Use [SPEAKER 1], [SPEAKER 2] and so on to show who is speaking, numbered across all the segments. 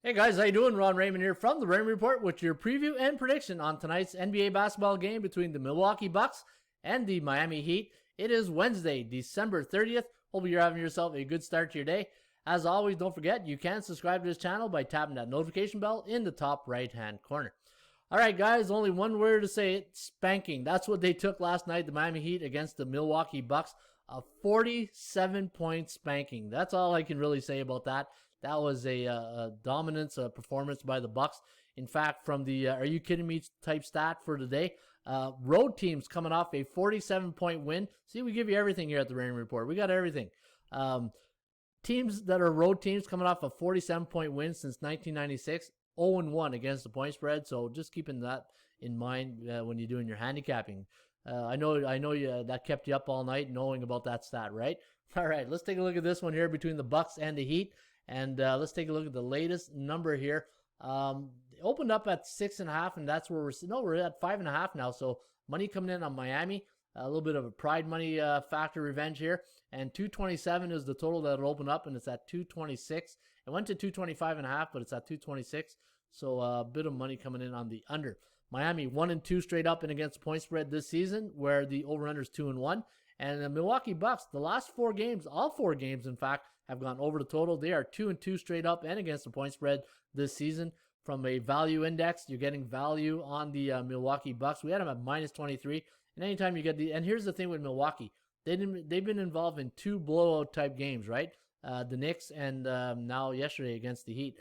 [SPEAKER 1] Hey guys, how you doing? Ron Raymond here from the Raymond Report with your preview and prediction on tonight's NBA basketball game between the Milwaukee Bucks and the Miami Heat. It is Wednesday, December 30th. Hope you're having yourself a good start to your day. As always, don't forget, you can subscribe to this channel by tapping that notification bell in the top right-hand corner. All right, guys, only one word to say it, spanking. That's what they took last night, the Miami Heat against the Milwaukee Bucks, a 47-point spanking. That's all I can really say about that. That was a dominance performance by the Bucks. In fact, from the "are you kidding me" type stat for today, road teams coming off a 47-point win. See, we give you everything here at the Raymond Report. We got everything. Teams that are road teams coming off a 47-point win since 1996, 0-1 against the point spread. So just keeping that in mind when you're doing your handicapping. I know that kept you up all night knowing about that stat, right? All right, let's take a look at this one here between the Bucks and the Heat. And let's take a look at the latest number here. Opened up at 6.5, and that's where we're at 5.5 now. So money coming in on Miami, a little bit of a pride money factor revenge here. And 227 is the total that it opened up, and it's at 226. It went to 225.5, but it's at 226. So a bit of money coming in on the under. Miami 1-2 straight up and against the point spread this season, where the over/under is 2-1. And the Milwaukee Bucks, the last four games, all four games, in fact, have gone over the total. They are 2-2 straight up and against the point spread this season. From a value index, you're getting value on the Milwaukee Bucks. We had them at -23. And anytime you get and here's the thing with Milwaukee, they've been involved in two blowout type games, right? The Knicks and now yesterday against the Heat.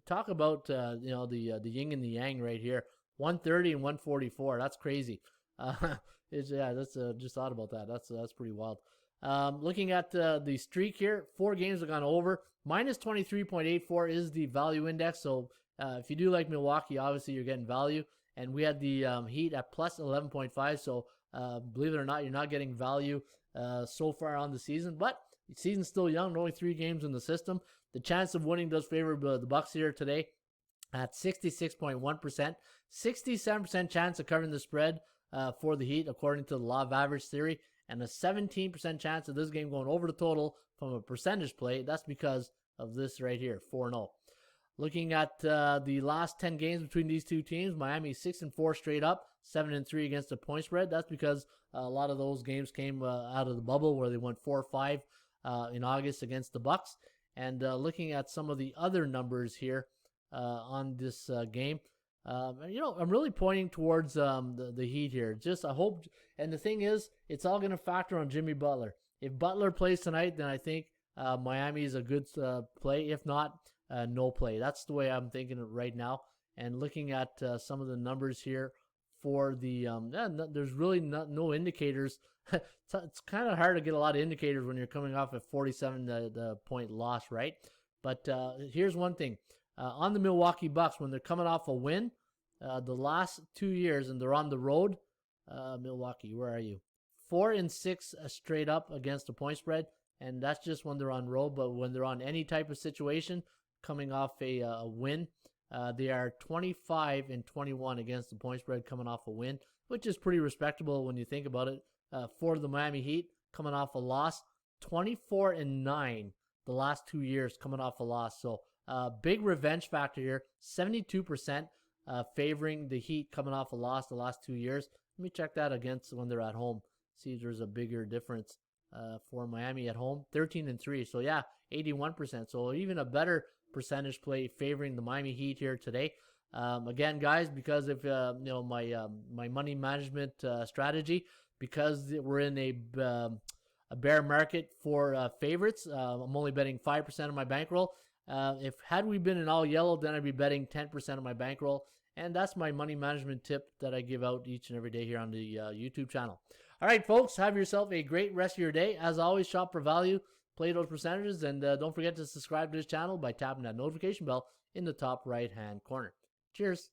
[SPEAKER 1] Talk about the yin and the yang right here. 130 and 144. That's crazy. That's just thought about that. That's pretty wild. Looking at the streak here, 4 games have gone over. -23.84 is the value index. So if you do like Milwaukee, obviously you're getting value. And we had the Heat at +11.5. So believe it or not, you're not getting value so far on the season. But the season's still young. Only 3 games in the system. The chance of winning does favor the Bucks here today at 66.1%. 67% chance of covering the spread for the Heat, according to the law of average theory. And a 17% chance of this game going over the total from a percentage play. That's because of this right here, 4-0. Looking at the last 10 games between these two teams, Miami 6-4 straight up, 7-3 against the point spread. That's because a lot of those games came out of the bubble where they won 4-5 in August against the Bucks. And looking at some of the other numbers here on this game, I'm really pointing towards the Heat here. Just I hope, and the thing is, it's all going to factor on Jimmy Butler. If Butler plays tonight, then I think Miami is a good play. If not, no play. That's the way I'm thinking right now. And looking at some of the numbers here for the, there's really no indicators. It's kind of hard to get a lot of indicators when you're coming off a 47-point loss, right? But here's one thing. On the Milwaukee Bucks, when they're coming off a win, the last 2 years, and they're on the road, Milwaukee, where are you? 4-6 straight up against the point spread, and that's just when they're on road. But when they're on any type of situation, coming off a win, they are 25-21 against the point spread coming off a win, which is pretty respectable when you think about it. For the Miami Heat, coming off a loss, 24-9 the last 2 years coming off a loss. So big revenge factor here, 72% favoring the Heat coming off a loss the last 2 years. Let me check that against when they're at home. See if there's a bigger difference for Miami at home. 13-3. So yeah, 81%. So even a better percentage play favoring the Miami Heat here today. Again, guys, because of my money management strategy, because we're in a bear market for favorites, I'm only betting 5% of my bankroll. Had we been in all yellow, then I'd be betting 10% of my bankroll. And that's my money management tip that I give out each and every day here on the YouTube channel. All right, folks, have yourself a great rest of your day. As always, shop for value, play those percentages, and don't forget to subscribe to this channel by tapping that notification bell in the top right-hand corner. Cheers.